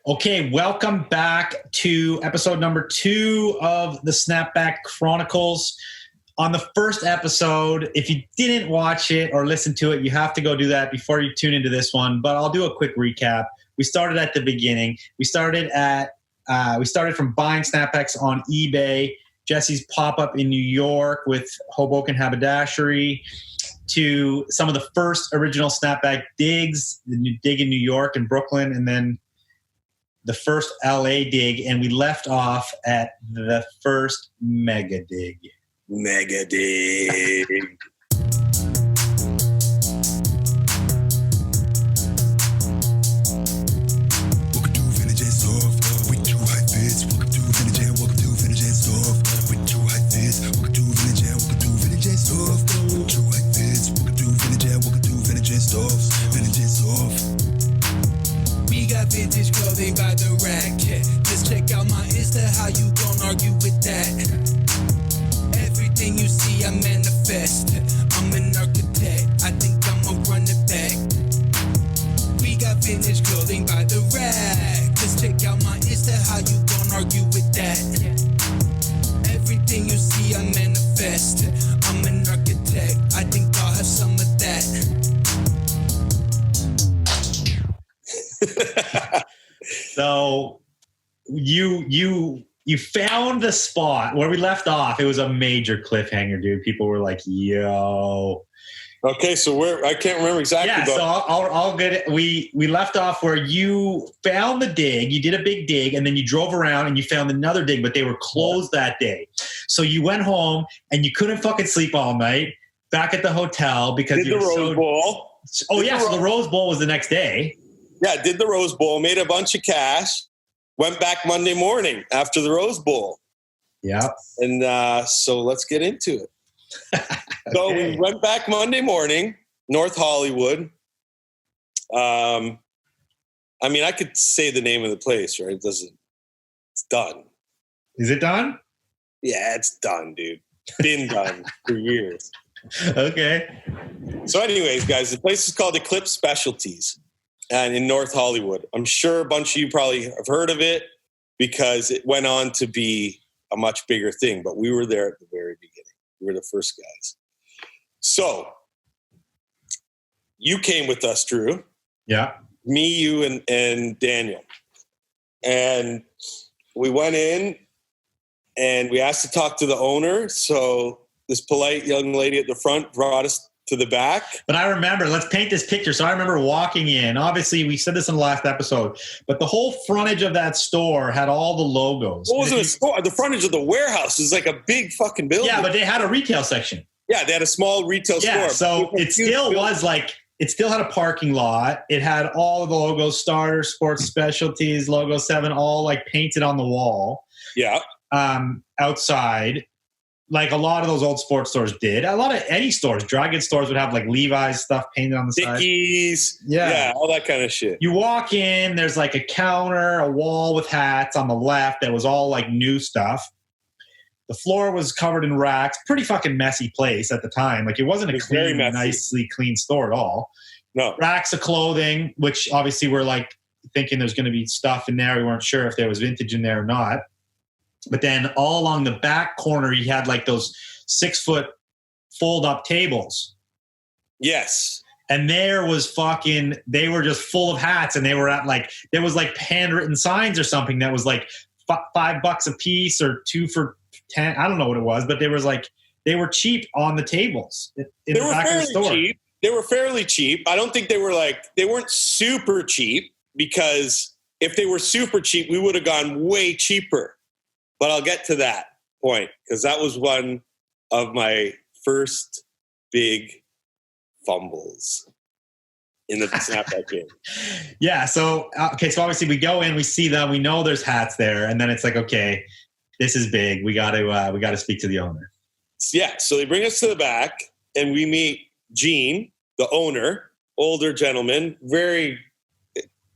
Okay, welcome back to episode number 2 of the Snapback Chronicles. On the first episode, if you didn't watch it or listen to it, you have to go do that before you tune into this one. But I'll do a quick recap. We started at the beginning. We started from buying snapbacks on eBay, Jesse's pop-up in New York with Hoboken Haberdashery, to some of the first original snapback digs, the dig in New York and Brooklyn, and then the first LA dig, and we left off at the first mega dig. Mega dig. Welcome to Vintage and Soft with two high fits. Welcome to Vintage and welcome to Vintage and Soft with two high fits. Welcome to Vintage and welcome to Vintage and Soft. Two high fits. Welcome to Vintage and welcome to Vintage and Soft. Vintage and Soft. We got vintage clothing by the rack. Just check out my Insta, how you gon' argue with that? Everything you see, I manifest. I'm an architect, I think I'ma run it back. We got vintage clothing by the rack. Just check out my Insta, how you gon' argue with that? Everything you see, I manifest. I'm an architect, I think I'll have some of that. So you found the spot where we left off. It was a major cliffhanger, dude. People were like, yo. Okay, so I can't remember exactly. Yeah, so I'll get it. We left off where you found the dig. You did a big dig, and then you drove around and you found another dig, but they were closed that day. So you went home and you couldn't fucking sleep all night back at the hotel because you were so... Rose Bowl. Oh, yeah, so the Rose Bowl was the next day. Yeah, did the Rose Bowl, made a bunch of cash, went back Monday morning after the Rose Bowl. Yeah. And so let's get into it. Okay. So we went back Monday morning, North Hollywood. I mean, I could say the name of the place, right? It's done. Is it done? Yeah, it's done, dude. Been done for years. Okay. So anyways, guys, the place is called Eclipse Specialties. And in North Hollywood. I'm sure a bunch of you probably have heard of it because it went on to be a much bigger thing. But we were there at the very beginning. We were the first guys. So you came with us, Drew. Yeah. Me, you, and Daniel. And we went in and we asked to talk to the owner. So this polite young lady at the front brought us to the back. But I remember, let's paint this picture. So I remember walking in. Obviously, we said this in the last episode, but the whole frontage of that store had all the logos. What was it? A store? The frontage of the warehouse is like a big fucking building. Yeah, but they had a retail section. Yeah, they had a small retail store. So it still was like, it still had a parking lot. It had all of the logos, Starter, Sports Specialties, Logo 7, all like painted on the wall. Yeah. Outside. Like a lot of those old sports stores did. A lot of any stores, dry goods stores would have like Levi's stuff painted on the side. Dickies. Yeah, all that kind of shit. You walk in, there's like a counter, a wall with hats on the left that was all like new stuff. The floor was covered in racks. Pretty fucking messy place at the time. Like it wasn't a clean, nicely clean store at all. No. Racks of clothing, which obviously we're like thinking there's going to be stuff in there. We weren't sure if there was vintage in there or not. But then all along the back corner, you had like those 6-foot fold-up tables. Yes. And there was they were just full of hats, and they were at like, there was like handwritten signs or something that was like $5 a piece or 2 for 10. I don't know what it was, but there was like, they were cheap on the tables in the back of the store. Cheap. They were fairly cheap. I don't think they weren't super cheap, because if they were super cheap, we would have gone way cheaper. But I'll get to that point, because that was one of my first big fumbles in the Snapback game. Yeah. So obviously we go in, we see them, we know there's hats there, and then it's like, okay, this is big. We got to speak to the owner. Yeah. So they bring us to the back, and we meet Gene, the owner, older gentleman,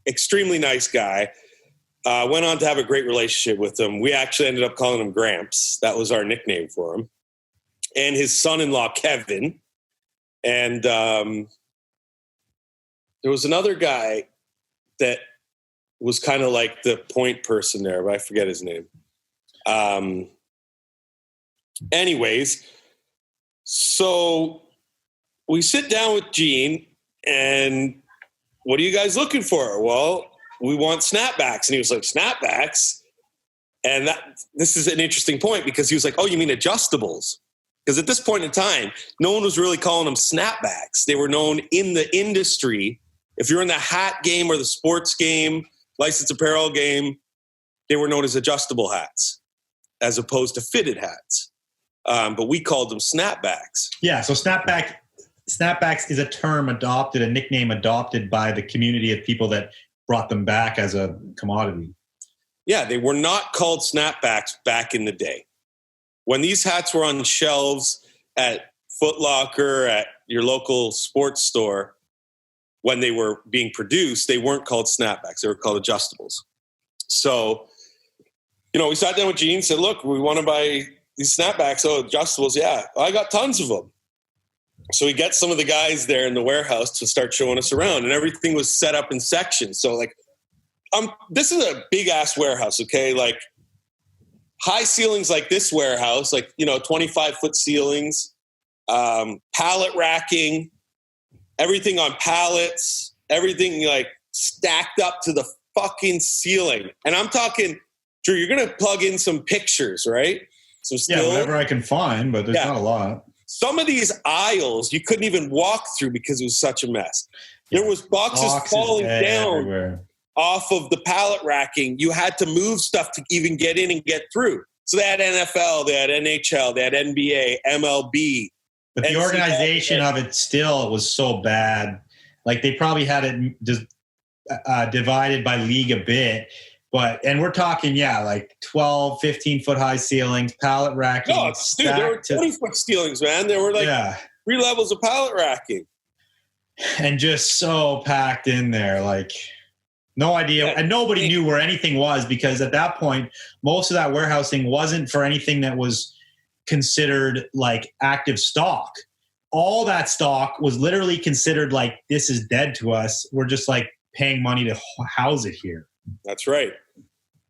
extremely nice guy. Went on to have a great relationship with him. We actually ended up calling him Gramps. That was our nickname for him. And his son-in-law, Kevin. And there was another guy that was kind of like the point person there, but I forget his name. Anyways, so we sit down with Gene, and what are you guys looking for? Well, we want snapbacks. And he was like, snapbacks? And this is an interesting point, because he was like, oh, you mean adjustables? Because at this point in time, no one was really calling them snapbacks. They were known in the industry. If you're in the hat game or the sports game, licensed apparel game, they were known as adjustable hats as opposed to fitted hats. But we called them snapbacks. Yeah, so snapbacks is a term adopted, a nickname adopted by the community of people that brought them back as a commodity. Yeah, they were not called snapbacks back in the day. When these hats were on shelves at Foot Locker, at your local sports store, when they were being produced, they weren't called snapbacks. They were called adjustables. So, we sat down with Gene and said, look, we want to buy these snapbacks. Oh, adjustables. Yeah, I got tons of them. So we get some of the guys there in the warehouse to start showing us around, and everything was set up in sections. So this is a big ass warehouse. Okay. Like high ceilings, like this warehouse, 25-foot ceilings, pallet racking, everything on pallets, everything like stacked up to the fucking ceiling. And I'm talking, Drew, you're going to plug in some pictures, right? Yeah, whatever I can find, but there's not a lot. Some of these aisles you couldn't even walk through because it was such a mess. There was boxes falling down everywhere off of the pallet racking. You had to move stuff to even get in and get through. So they had NFL, they had NHL, they had NBA, MLB. But the organization of it still was so bad. Like they probably had it just divided by league a bit. And we're talking, like 12, 15-foot high ceilings, pallet racking. No, dude, there were 20-foot ceilings, man. There were 3 levels of pallet racking. And just so packed in there, like no idea. And nobody knew where anything was, because at that point, most of that warehousing wasn't for anything that was considered like active stock. All that stock was literally considered like, this is dead to us. We're just like paying money to house it here. That's right.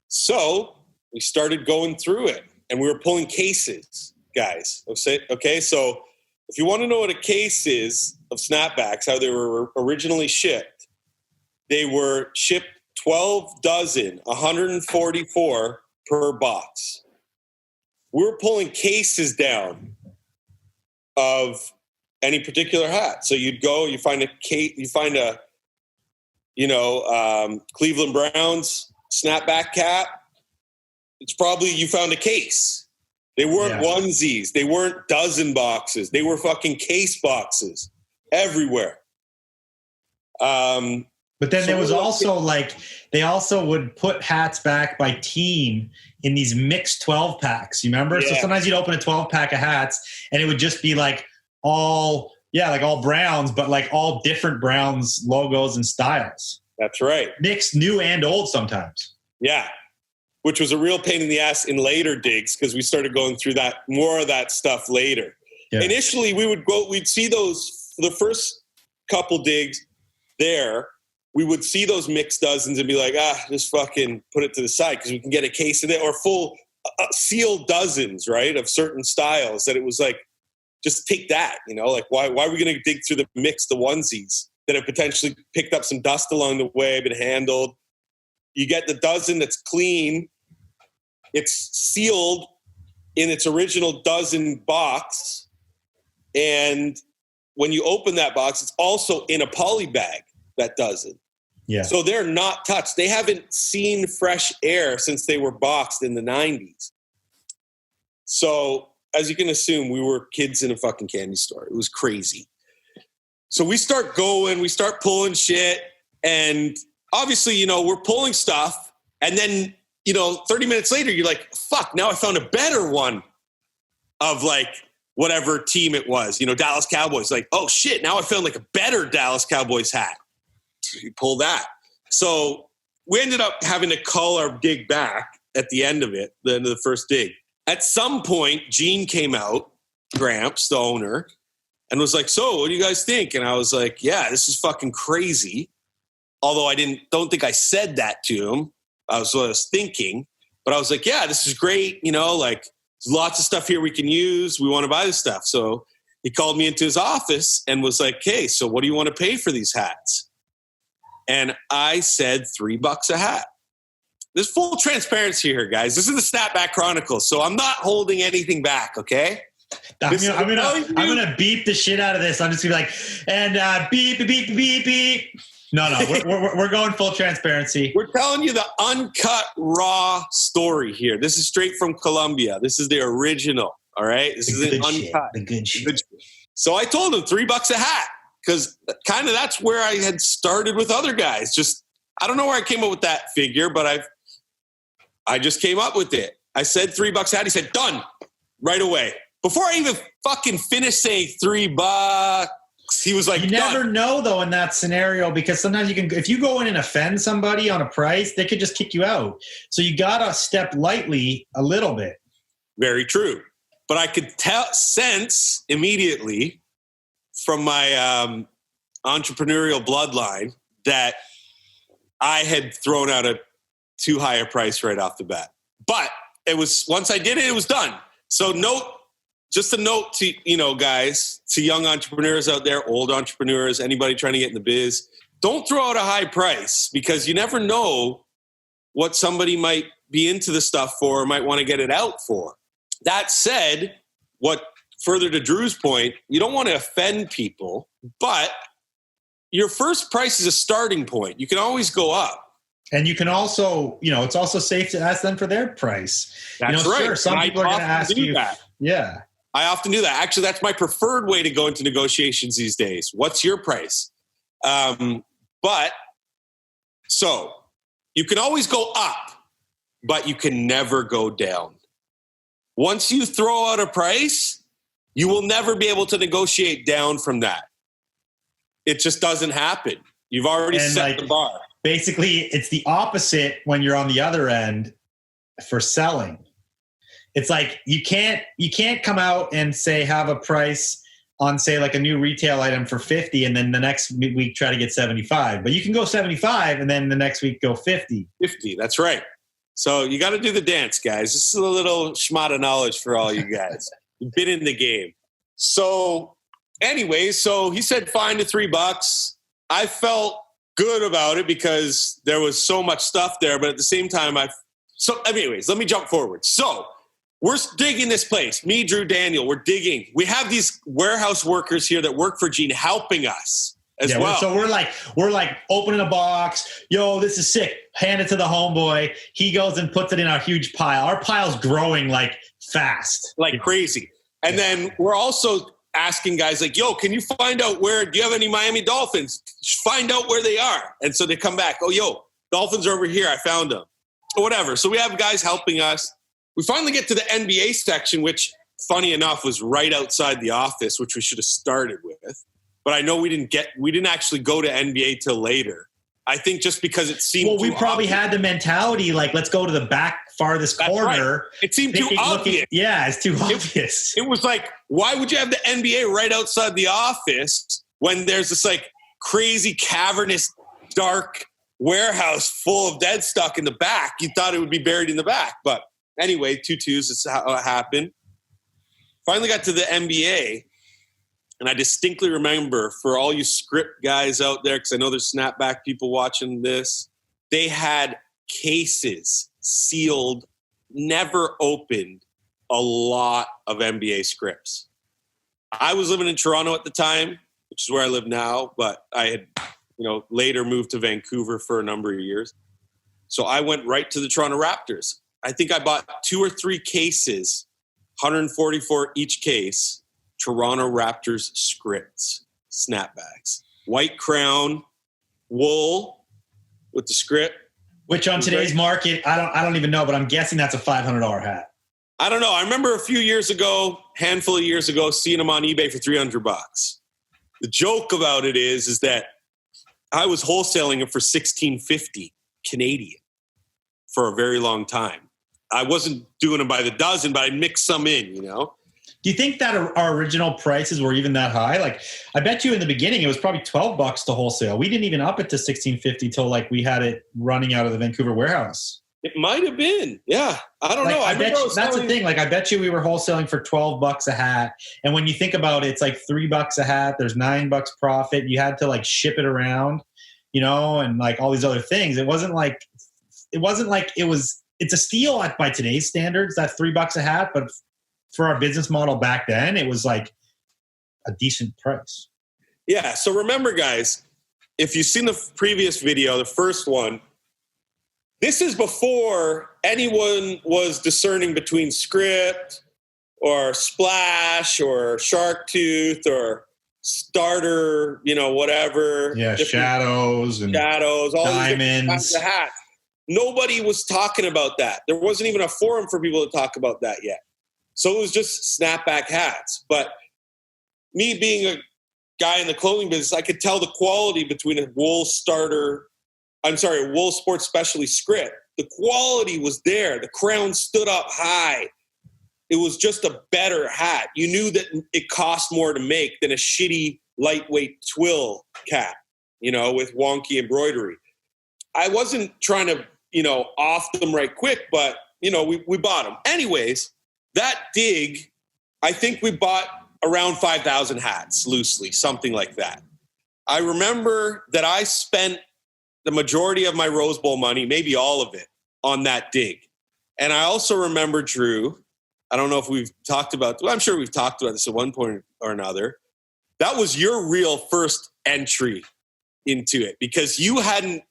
So we started going through it, and we were pulling cases, guys. Okay, so if you want to know what a case is of snapbacks, how they were originally shipped, they were shipped 12 dozen, 144 per box. We were pulling cases down of any particular hat. So you'd go, you find a Cleveland Browns snapback cap. It's probably you found a case. They weren't onesies. They weren't dozen boxes. They were fucking case boxes everywhere. But then there was also they also would put hats back by team in these mixed 12 packs. You remember? Yeah. So sometimes you'd open a 12 pack of hats and it would just be all Browns, but all different Browns logos and styles. That's right. Mixed new and old sometimes. Yeah. Which was a real pain in the ass in later digs, because we started going through more of that stuff later. Yeah. Initially, we'd see those for the first couple digs there. We would see those mixed dozens and be like, just fucking put it to the side, because we can get a case of it, or full sealed dozens, right, of certain styles, that it was like, just take that, why are we going to dig through the mix, the onesies that have potentially picked up some dust along the way, been handled. You get the dozen that's clean. It's sealed in its original dozen box. And when you open that box, it's also in a poly bag, that dozen. Yeah. So they're not touched. They haven't seen fresh air since they were boxed in the 90s. So as you can assume, we were kids in a fucking candy store. It was crazy. So we start going, we start pulling shit. And obviously, we're pulling stuff. And then, 30 minutes later, you're like, fuck, now I found a better one of whatever team it was, Dallas Cowboys. Like, oh shit, now I found a better Dallas Cowboys hat. You pull that. So we ended up having to call our dig back at the end of it, the end of the first dig. At some point, Gene came out, Gramps, the owner, and was like, so what do you guys think? And I was like, yeah, this is fucking crazy. Although I don't think I said that to him. I was thinking, but I was like, yeah, this is great. Like there's lots of stuff here we can use. We want to buy this stuff. So he called me into his office and was like, hey, so what do you want to pay for these hats? And I said $3 a hat. There's full transparency here, guys. This is the Snapback Chronicles, so I'm not holding anything back, okay? I'm gonna beep the shit out of this. I'm just gonna be like, and beep, beep, beep, beep, beep. No, we're going full transparency. We're telling you the uncut, raw story here. This is straight from Colombia. This is the original, all right? This is an uncut. The good shit. So I told him $3 a hat because kind of that's where I had started with other guys. Just, I don't know where I came up with that figure, but I just came up with it. I said $3 a hat. He said, done, right away. Before I even fucking finished saying $3, he was like, you never know though in that scenario, because sometimes if you go in and offend somebody on a price, they could just kick you out. So you gotta step lightly a little bit. Very true. But I could sense immediately from my entrepreneurial bloodline that I had thrown out a too high a price right off the bat. But it was, once I did it, it was done. So just a note to, guys, to young entrepreneurs out there, old entrepreneurs, anybody trying to get in the biz, don't throw out a high price because you never know what somebody might be into the stuff for or might want to get it out for. That said, further to Drew's point, you don't want to offend people, but your first price is a starting point. You can always go up. And you can also, it's also safe to ask them for their price. That's right. Sure, some people are going to ask you that. Yeah. I often do that. Actually, that's my preferred way to go into negotiations these days. What's your price? So you can always go up, but you can never go down. Once you throw out a price, you will never be able to negotiate down from that. It just doesn't happen. You've already set the bar. Basically, it's the opposite when you're on the other end for selling. It's like you can't come out and say have a price on, say, like a new retail item for 50 and then the next week try to get 75. But you can go 75 and then the next week go 50. 50, that's right. So you got to do the dance, guys. This is a little schmata knowledge for all you guys. You've been in the game. So anyway, so he said fine to $3. I felt good about it because there was so much stuff there, but at the same time, anyways, let me jump forward. So we're digging this place. Me, Drew, Daniel, we're digging. We have these warehouse workers here that work for Gene helping us as well. So we're like opening a box. Yo, this is sick. Hand it to the homeboy. He goes and puts it in our huge pile. Our pile's growing like fast. Like crazy. And then we're also asking guys like, yo, can you find out do you have any Miami Dolphins? Find out where they are. And so they come back. Oh, yo, Dolphins are over here. I found them. Or whatever. So we have guys helping us. We finally get to the NBA section, which, funny enough, was right outside the office, which we should have started with. But I know we didn't actually go to NBA till later. I think just because it seemed we probably had the mentality like, let's go to the back farthest corner. Right. It seemed too obvious. It's too obvious. It was like, why would you have the NBA right outside the office when there's this like crazy cavernous, dark warehouse full of dead stock in the back? You thought it would be buried in the back. But anyway, 2-2s is how it happened. Finally got to the NBA. And I distinctly remember, for all you script guys out there, because I know there's Snapback people watching this, they had cases sealed, never opened, a lot of NBA scripts. I was living in Toronto at the time, which is where I live now, but I had, later moved to Vancouver for a number of years. So I went right to the Toronto Raptors. I think I bought 2 or 3 cases, 144 each case, Toronto Raptors scripts, snapbacks, white crown, wool with the script. Which on today's market, I don't even know, but I'm guessing that's a $500 hat. I don't know. I remember handful of years ago, seeing them on eBay for $300. The joke about it is that I was wholesaling them for $1,650 Canadian for a very long time. I wasn't doing them by the dozen, but I'd mix some in, Do you think that our original prices were even that high? Like, I bet you in the beginning it was probably $12 to wholesale. We didn't even up it to $16.50 till like we had it running out of the Vancouver warehouse. It might have been. Yeah. I don't know. I bet you, that's the thing. Like, I bet you we were wholesaling for $12 a hat. And when you think about it, it's like $3 a hat. There's $9 profit. You had to like ship it around, you know, and like all these other things. It wasn't like it's a steal by today's standards, that $3 a hat. But for our business model back then, it was like a decent price. Yeah. So remember, guys, if you've seen the previous video, the first one, this is before anyone was discerning between script or splash or shark tooth or starter, you know, whatever. Yeah, shadows, all diamonds. These kinds of hats. Nobody was talking about that. There wasn't even a forum for people to talk about that yet. So it was just snapback hats. But me being a guy in the clothing business, I could tell the quality between a wool sports specialty script. The quality was there. The crown stood up high. It was just a better hat. You knew that it cost more to make than a shitty, lightweight twill cap, you know, with wonky embroidery. I wasn't trying to, you know, off them right quick, but, you know, we bought them. Anyways, that dig, I think we bought around 5,000 hats, loosely, something like that. I remember that I spent the majority of my Rose Bowl money, maybe all of it, on that dig. And I also remember, Drew, I don't know if we've talked about, well, I'm sure we've talked about this at one point or another. That was your real first entry into it, because you hadn't,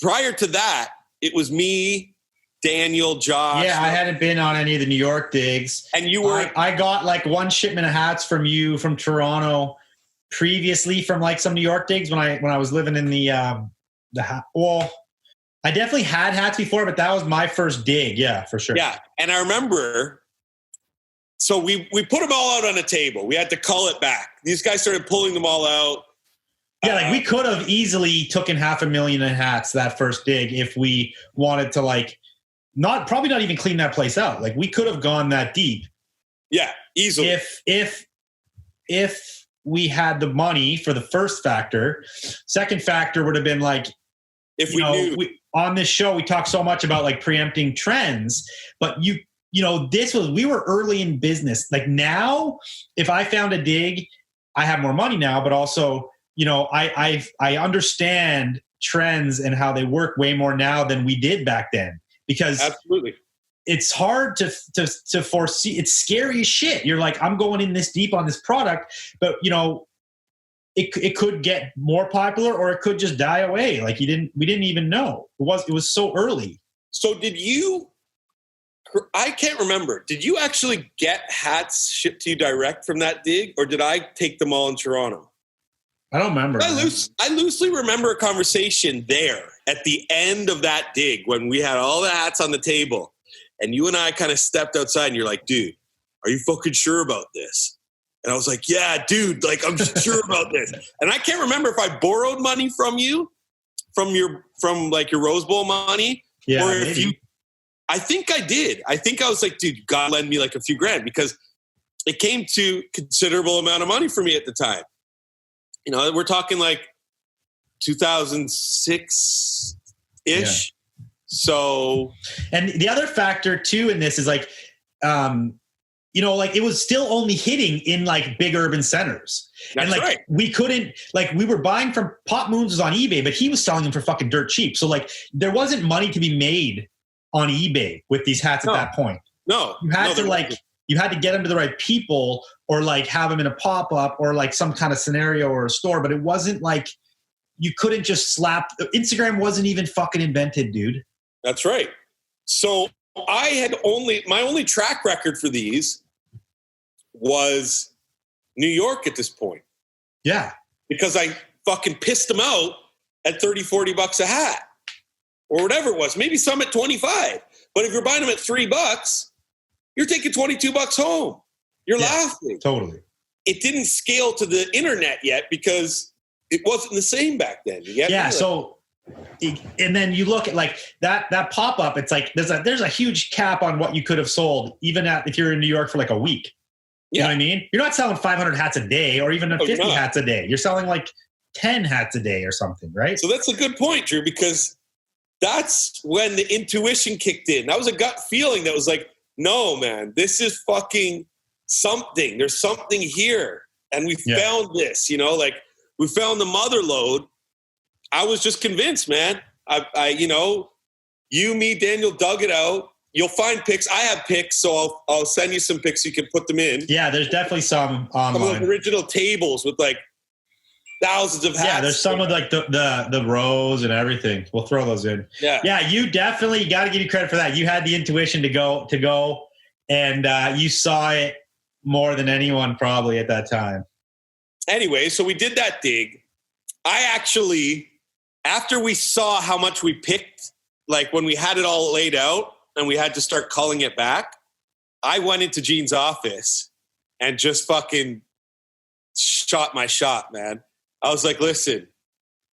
prior to that, it was me, Daniel, Josh. Yeah, I hadn't been on any of the New York digs. And you were... I got like one shipment of hats from you from Toronto previously from like some New York digs when I was living in well, I definitely had hats before, but that was my first dig. Yeah, for sure. Yeah. And I remember, so we put them all out on a table. We had to cull it back. These guys started pulling them all out. Yeah, like we could have easily taken 500,000 in hats that first dig if we wanted to, like, probably not even clean that place out. Like, we could have gone that deep. Yeah, easily. If we had the money for the first factor. Second factor would have been like, if we knew. On this show, we talk so much about like preempting trends, but we were early in business. Like now, if I found a dig, I have more money now, but also, you know, I understand trends and how they work way more now than we did back then, because absolutely it's hard to foresee. It's scary as shit. You're like, I'm going in this deep on this product, but you know, it could get more popular or it could just die away. Like we didn't even know. It was so early. So I can't remember. Did you actually get hats shipped to you direct from that dig, or did I take them all in Toronto? I don't remember. I loosely remember a conversation there at the end of that dig when we had all the hats on the table, and you and I kind of stepped outside and you're like, dude, are you fucking sure about this? And I was like, yeah, dude, like I'm sure about this. And I can't remember if I borrowed money from you, from your Rose Bowl money. Yeah, or if maybe. I think I did. I think I was like, dude, you gotta lend me like a few grand, because it came to considerable amount of money for me at the time. You know, we're talking like 2006-ish. Yeah. So. And the other factor too in this is like, you know, like it was still only hitting in like big urban centers. That's and like right. We couldn't, like we were buying from Pop Moons was on eBay, but he was selling them for fucking dirt cheap. So like there wasn't money to be made on eBay with these hats at that point. No. You had to get them to the right people, or like have them in a pop-up or like some kind of scenario or a store. But it wasn't like you couldn't just Instagram wasn't even fucking invented, dude. That's right. So my only track record for these was New York at this point. Yeah. Because I fucking pissed them out at $30-$40 a hat or whatever it was. Maybe some at 25. But if you're buying them at $3, you're taking $22 home. You're laughing. Totally. It didn't scale to the internet yet because it wasn't the same back then. So, and then you look at like that pop-up, it's like there's a huge cap on what you could have sold, even if you're in New York for like a week. You know what I mean? You're not selling 500 hats a day or even 50 hats a day. You're selling like 10 hats a day or something, right? So that's a good point, Drew, because that's when the intuition kicked in. That was a gut feeling that was like, no, man, this is fucking something. There's something here. And we found this, you know, like we found the mother lode. I was just convinced, man. I you know, you, me, Daniel dug it out. You'll find pics. I have pics, so I'll send you some pics. You can put them in. Yeah, there's definitely some online. Some of the original tables with like thousands of hats. Yeah, there's some of like the rows and everything. We'll throw those in. Yeah. You definitely got to give you credit for that. You had the intuition to go, and you saw it more than anyone probably at that time. Anyway, so we did that dig. I actually, after we saw how much we picked, like when we had it all laid out and we had to start culling it back, I went into Gene's office and just fucking shot my shot, man. I was like, listen,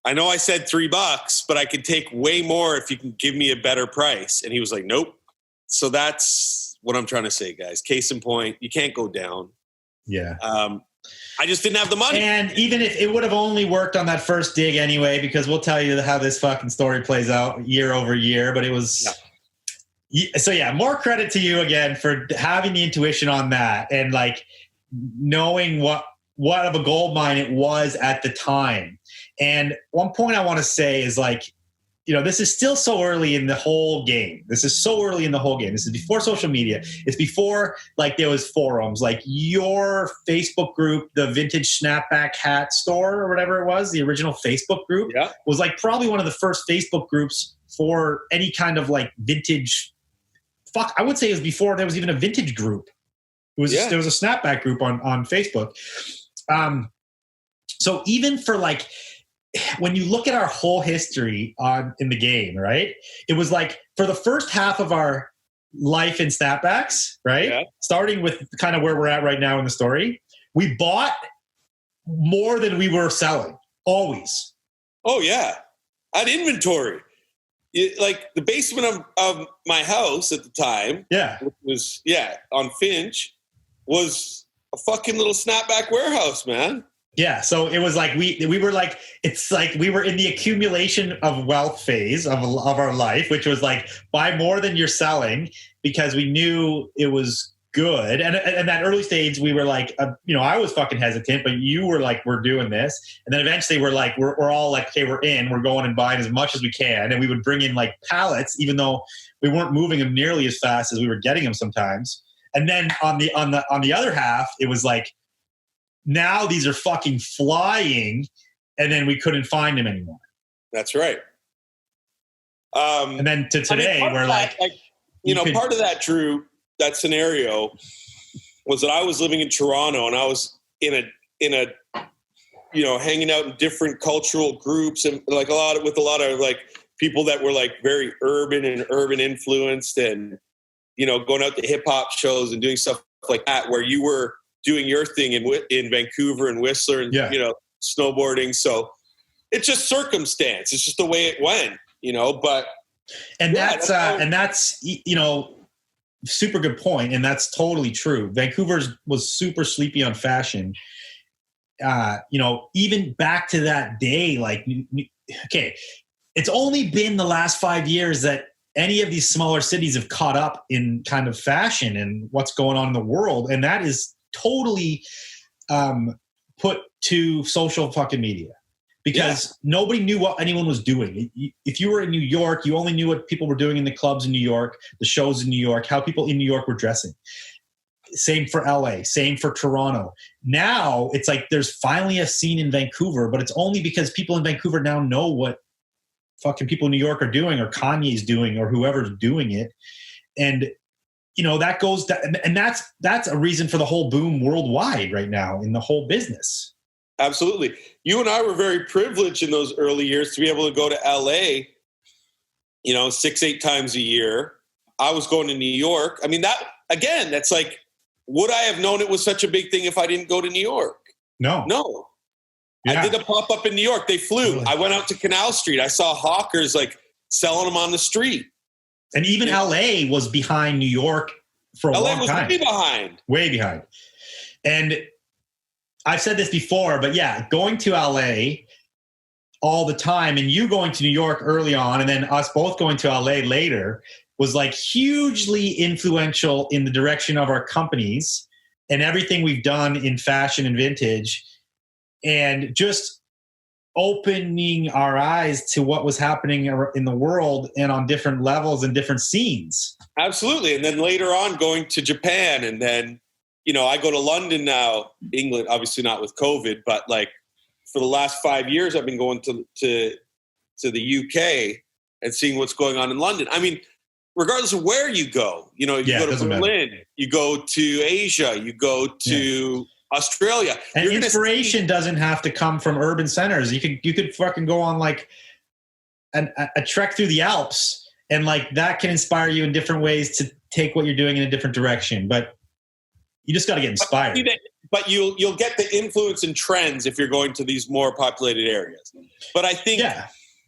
I know I said $3, but I can take way more if you can give me a better price. And he was like, nope. So that's what I'm trying to say, guys. Case in point, you can't go down. Yeah. I just didn't have the money. And even if it would have only worked on that first dig anyway, because we'll tell you how this fucking story plays out year over year, but it was... Yeah. So yeah, more credit to you again for having the intuition on that and like knowing what of a gold mine it was at the time. And one point I want to say is like, you know, this is still so early in the whole game. This is before social media. It's before like there was forums, like your Facebook group, the vintage Snapback hat store or whatever it was, the original Facebook group was like probably one of the first Facebook groups for any kind of like vintage. I would say it was before there was even a vintage group. There was a Snapback group on Facebook. So even for like, when you look at our whole history in the game, right? It was like for the first half of our life in Snapbacks, right? Yeah. Starting with kind of where we're at right now in the story, we bought more than we were selling, always. Oh yeah, I had inventory. Like the basement of my house at the time, which was on Finch, was a fucking little Snapback warehouse, man. Yeah, so it was like we were like, it's like we were in the accumulation of wealth phase of our life, which was like buy more than you're selling because we knew it was good. And that early stage, we were like, you know, I was fucking hesitant, but you were like, we're doing this. And then eventually we're like, we're all like, okay, we're going and buying as much as we can. And we would bring in like pallets, even though we weren't moving them nearly as fast as we were getting them sometimes. And then on the other half, it was like, now these are fucking flying, and then we couldn't find them anymore. That's right. And then to today, we're like you know, part of that, Drew, that scenario was that I was living in Toronto and I was in a you know, hanging out in different cultural groups and like with a lot of like people that were like very urban influenced and, you know, going out to hip hop shows and doing stuff like that where you were doing your thing in Vancouver and Whistler and, you know, snowboarding. So it's just circumstance. It's just the way it went, you know, and that's, you know, super good point. And that's totally true. Vancouver was super sleepy on fashion. You know, even back to that day, like, okay, it's only been the last 5 years that any of these smaller cities have caught up in kind of fashion and what's going on in the world. And that is totally put to social fucking media because nobody knew what anyone was doing. If you were in New York, you only knew what people were doing in the clubs in New York, the shows in New York, how people in New York were dressing. Same for LA, same for Toronto. Now it's like there's finally a scene in Vancouver, but it's only because people in Vancouver now know what fucking people in New York are doing or Kanye's doing or whoever's doing it. And you know, that goes to, and that's a reason for the whole boom worldwide right now in the whole business. Absolutely. You and I were very privileged in those early years to be able to go to LA, you know, 6-8 times a year. I was going to New York. I mean, that's like, would I have known it was such a big thing if I didn't go to New York? No. Yeah. I did a pop-up in New York. They flew. Really? I went out to Canal Street. I saw hawkers like selling them on the street. And even LA was behind New York for a long time. LA was way behind. Way behind. And I've said this before, but yeah, going to LA all the time and you going to New York early on and then us both going to LA later was like hugely influential in the direction of our companies and everything we've done in fashion and vintage, and just opening our eyes to what was happening in the world and on different levels and different scenes. Absolutely. And then later on going to Japan, and then, you know, I go to London now, England, obviously not with COVID, but like for the last 5 years, I've been going to the UK and seeing what's going on in London. I mean, regardless of where you go, you know, you go to Berlin, you go to Asia, you go to Australia. And inspiration doesn't have to come from urban centers. You could fucking go on like a trek through the Alps, and like that can inspire you in different ways to take what you're doing in a different direction. But you just got to get inspired. But you'll get the influence and trends if you're going to these more populated areas. But I think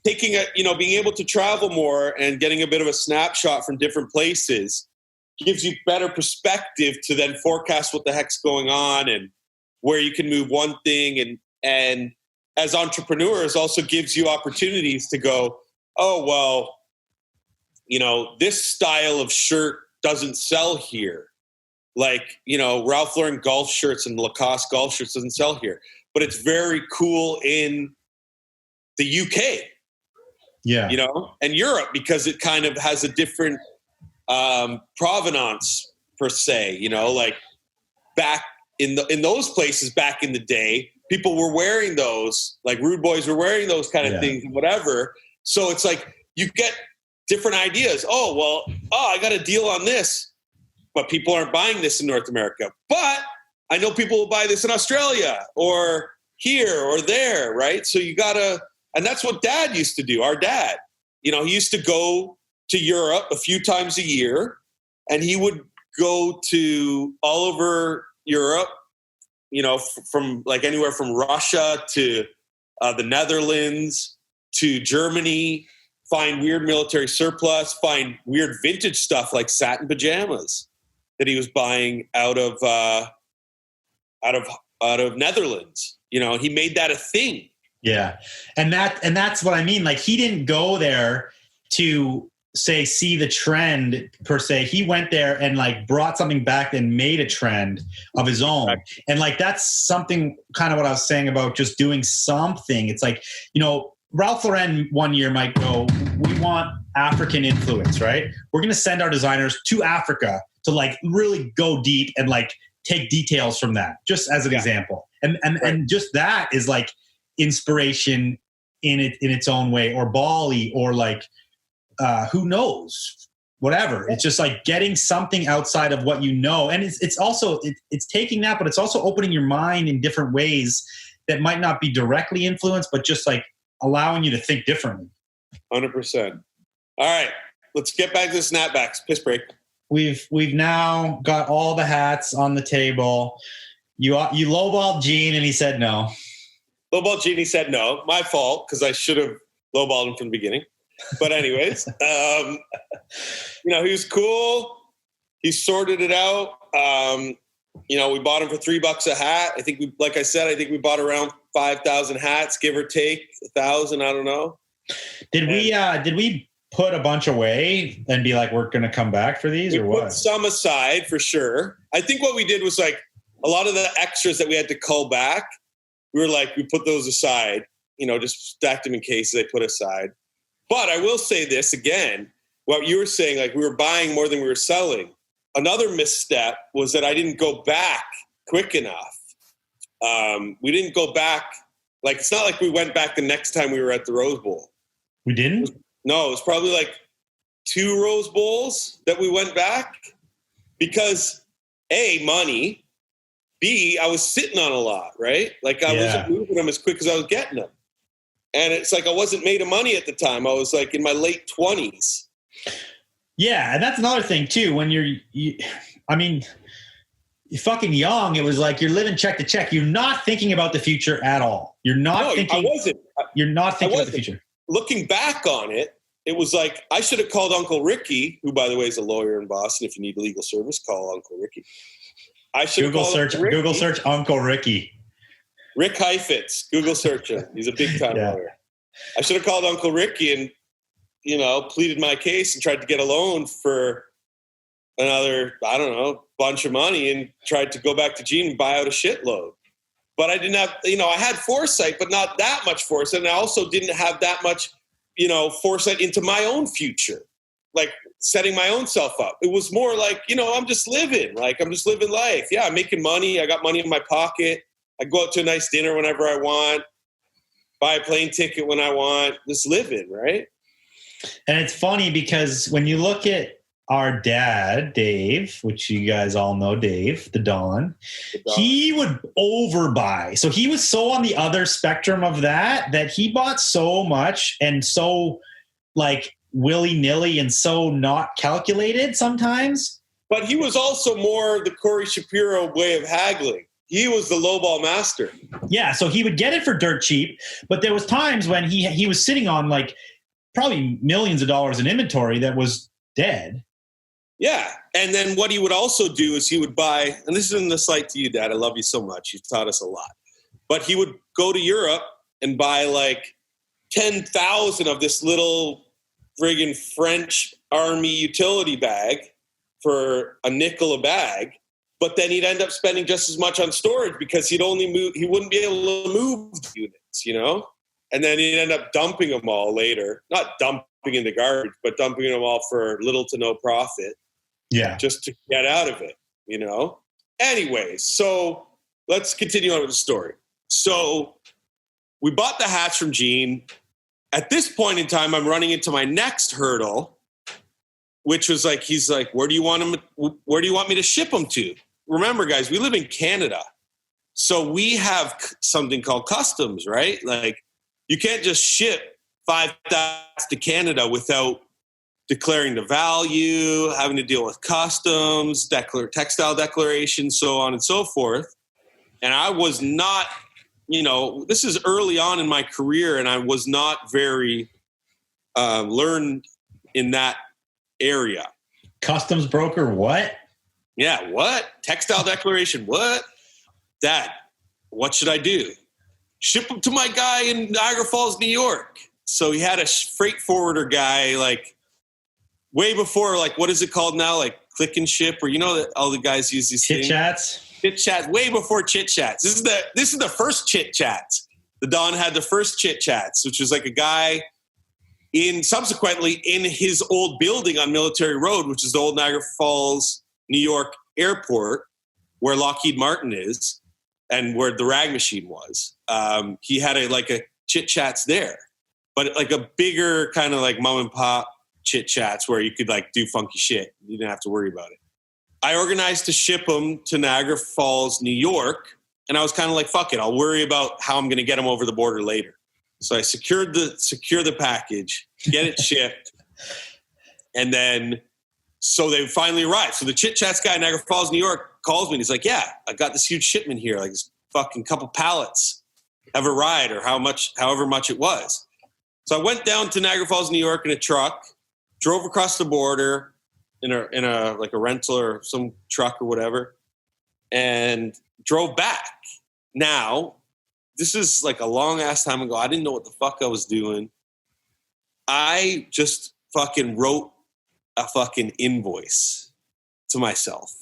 taking being able to travel more and getting a bit of a snapshot from different places gives you better perspective to then forecast what the heck's going on and where you can move one thing. And as entrepreneurs also gives you opportunities to go, oh, well, you know, this style of shirt doesn't sell here. Like, you know, Ralph Lauren golf shirts and Lacoste golf shirts doesn't sell here, but it's very cool in the UK. Yeah. You know, and Europe, because it kind of has a different provenance per se, you know, like back in those places back in the day, people were wearing those, like Rude Boys were wearing those kind of things, whatever. So it's like you get different ideas. Oh, I got a deal on this, but people aren't buying this in North America. But I know people will buy this in Australia or here or there, right? So you gotta, and that's what Dad used to do. Our dad, you know, he used to go to Europe a few times a year, and he would go to all over Europe, you know, from like anywhere from Russia to the Netherlands to Germany, find weird military surplus, find weird vintage stuff like satin pajamas that he was buying out of Netherlands. You know, he made that a thing. Yeah. And that's what I mean. Like, he didn't go there to say, see the trend per se. He went there and like brought something back and made a trend of his own. Right. And like, that's something kind of what I was saying about just doing something. It's like, you know, Ralph Lauren one year might go, we want African influence, right? We're going to send our designers to Africa to like really go deep and like take details from that, just as an example. And just that is like inspiration in its own way, or Bali, or like, who knows, whatever. It's just like getting something outside of what you know. And it's also, it's taking that, but it's also opening your mind in different ways that might not be directly influenced, but just like allowing you to think differently. 100%. All right, let's get back to the snapbacks. Piss break. We've now got all the hats on the table. You lowballed Gene and he said no. Lowballed Gene, he said no. My fault, because I should have lowballed him from the beginning. But anyways, you know, he was cool. He sorted it out. You know, we bought him for $3 a hat. I think like I said, we bought around 5,000 hats, give or take 1,000. I don't know. Did we put a bunch away and be like, we're going to come back for these, or what? Put some aside for sure. I think what we did was like a lot of the extras that we had to cull back, we put those aside, you know, just stacked them in cases they put aside. But I will say this again, what you were saying, like we were buying more than we were selling. Another misstep was that I didn't go back quick enough. We didn't go back. Like, it's not like we went back the next time we were at the Rose Bowl. We didn't? No, it was probably like 2 Rose Bowls that we went back because A, money, B, I was sitting on a lot, right? Like I wasn't moving them as quick as I was getting them. And it's like I wasn't made of money at the time. I was like in my late 20s. Yeah, and that's another thing too. When you're fucking young, it was like you're living check to check. You're not thinking about the future at all. You're not thinking. I wasn't. You're not thinking about the future. Looking back on it, it was like I should have called Uncle Ricky, who, by the way, is a lawyer in Boston. If you need legal service, call Uncle Ricky. I should Google search Uncle Ricky. Rick Heifetz. Google search him. He's a big time lawyer. I should have called Uncle Ricky and, pleaded my case and tried to get a loan for another, bunch of money and tried to go back to Gene and buy out a shitload. But I didn't have, I had foresight, but not that much foresight. And I also didn't have that much, foresight into my own future, like setting my own self up. It was more like, I'm just living life. Yeah, I'm making money. I got money in my pocket. I go out to a nice dinner whenever I want, buy a plane ticket when I want, just living, right? And it's funny because when you look at our dad, Dave, which you guys all know, Dave, the Don, he would overbuy. So he was so on the other spectrum of that he bought so much and so like willy-nilly and so not calculated sometimes. But he was also more the Corey Shapiro way of haggling. He was the lowball master. Yeah, so he would get it for dirt cheap, but there was times when he was sitting on like probably millions of dollars in inventory that was dead. Yeah. And then what he would also do is he would buy, and this is in the slight to you, Dad, I love you so much. You've taught us a lot. But he would go to Europe and buy like 10,000 of this little friggin' French army utility bag for a nickel a bag. But then he'd end up spending just as much on storage because he wouldn't be able to move the units, And then he'd end up dumping them all later. Not dumping in the garbage, but dumping them all for little to no profit. Yeah. Just to get out of it, Anyways, so let's continue on with the story. So we bought the hats from Gene. At this point in time, I'm running into my next hurdle, which was like, he's like, where do you want me to ship them to? Remember, guys, we live in Canada. So we have something called customs, right? Like you can't just ship 5,000 to Canada without declaring the value, having to deal with customs, textile declarations, so on and so forth. And I was not, this is early on in my career, and I was not very learned in that area. Customs broker, what? Yeah, what? Textile declaration, what? Dad, what should I do? Ship them to my guy in Niagara Falls, New York. So he had a freight forwarder guy, like, way before, like, what is it called now? Like Click and Ship, or that all the guys use these Chit Chats. Chit Chats, way before Chit Chats. This is the first Chit Chats. The Don had the first Chit Chats, which was like a guy subsequently in his old building on Military Road, which is the old Niagara Falls, New York airport, where Lockheed Martin is and where the rag machine was. He had a Chit Chats there, but like a bigger kind of like mom and pop Chit Chats where you could like do funky shit. You didn't have to worry about it. I organized to ship them to Niagara Falls, New York. And I was kind of like, fuck it. I'll worry about how I'm going to get them over the border later. So I secure the package, get it shipped. And then, so they finally arrived. So the Chit Chats guy in Niagara Falls, New York calls me and he's like, yeah, I got this huge shipment here. Like this fucking couple pallets have arrived, or however much it was. So I went down to Niagara Falls, New York in a truck, drove across the border in a like a rental or some truck or whatever, and drove back. Now, this is like a long ass time ago. I didn't know what the fuck I was doing. I just fucking wrote a fucking invoice to myself,